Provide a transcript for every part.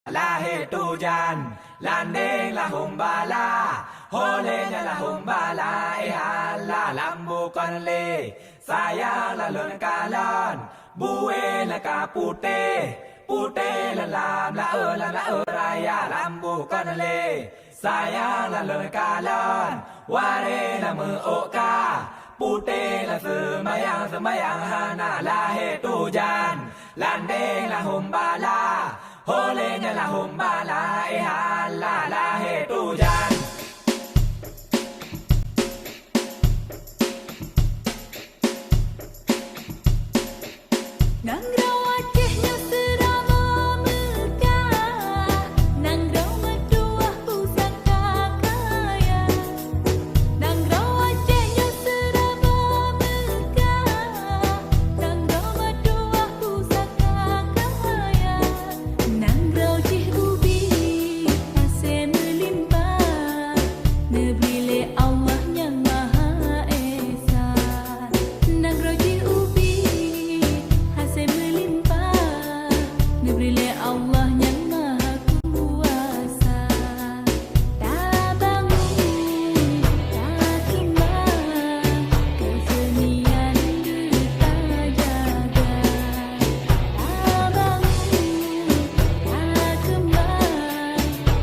Lahir tujan, landing la humbala, holenya la humbala, ala lambu konle, saya la lon kalon, bue la kapute, pute la lam la raya lambu konle, saya la lon kalon, ware la muoka, pute la semayang hana lahir tujan, landing la humbala. Holenya la humbala, ala lahir tujan. Nang raw Acehnya serama megah, nang raw medua pusaka kaya. Nang raw Acehnya serama megah, nang raw medua pusaka kaya. Nang raw Aceh ubi hasil melimpah, nebile Allah yang Maha Esa. Nang raw Aceh ubi hasil melimpah, nebile Allah yang Maha Kuasa. Tak bangun, tak kembang, kesenian kita jaga. Tak bangun, tak kembang,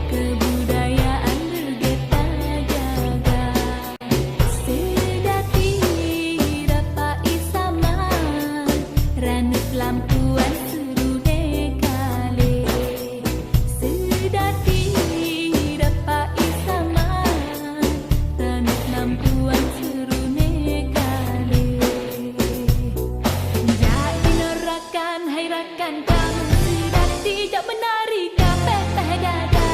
kebudayaan kita jaga. Sedati dapat isaman, ranut lampuan suruh dekale. Sedati dapat isaman, ranut lampuan suruh nekale. Jadi norakan hai rakan kamu, sedati jak menari kape dada.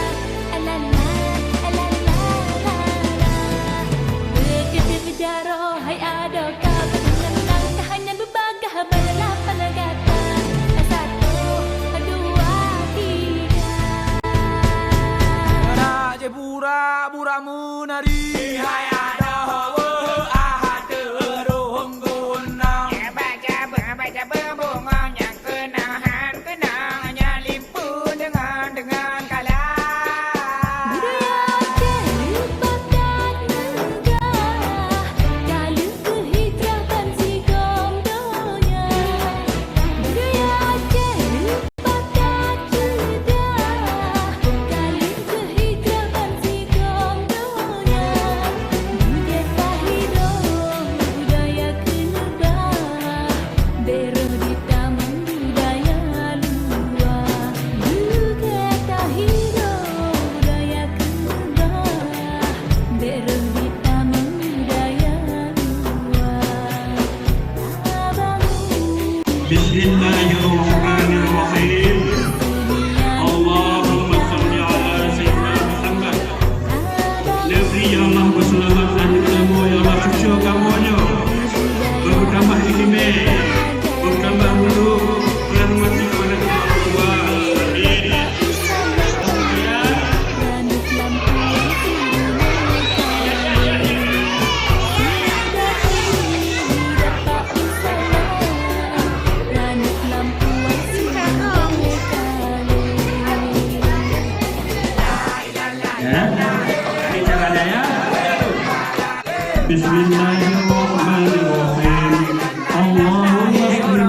Alala alala alala, berkedip jaro hai ado kamu, menang hanya berbagah berlapan negata. Satu, dua, tiga. Raja pura menari, hai ada ahad rohong gunang. Baca berbunga yang kenangannya limpu dengan kalah. Budaya Aceh merupakan megah, kala kehijrahan si gomdonya. Budaya Aceh merupakan megah, kala kehijrahan si gomdonya. Budaya Tahirong, budaya kenebah, beroh di taman budaya luar. Budaya Tahirong, budaya kenebah, beroh di taman budaya luar. Tak bangun Bismillahirrahmanirrahim. Allahumma salli ala sayyidina Muhammad. Negeri yang Allah berselamatkan kamu, ya Allah cucu kamunya. Bertambah iklimnya, bertambah dulu, rahmati kepada kita semua. Amin. ranut lampuan suruh nekale. Dapat isaman, ranut lampuan suruh nekale. Ya, ini caranya ya. Bismillahirrahmanirrahim. Allahumma salli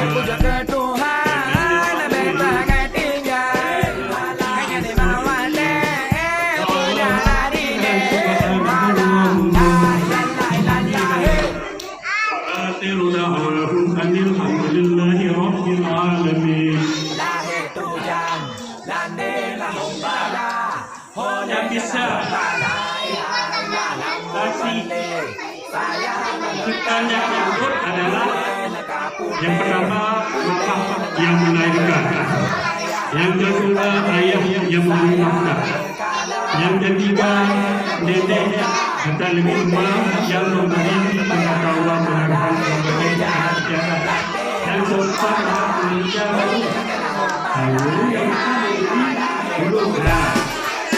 Puja ke Tuhan, bentang tinggal, hanya di bawah deh, puja hari deh. Lahir tujan, landing la humbala, Yang bisa kita yang nyebut adalah yang pertama bapak yang melahirkan, yang kedua ayah yang mengumumkan, yang ketiga nenek dan lebih tua yang memberi pengetahuan mengenai Yang sempat meninggal.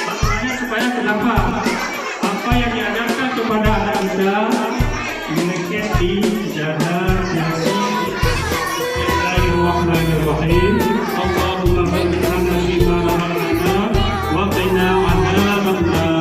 Maknanya supaya kenapa? Apa yang diajarkan kepada anak kita dileket di sejarah Yasin. Bismillahirrahmanirrahim. Allahumma baghfirna bima rahmana wa qina adzabannar.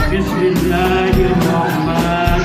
Bismillahirrahmanirrahim.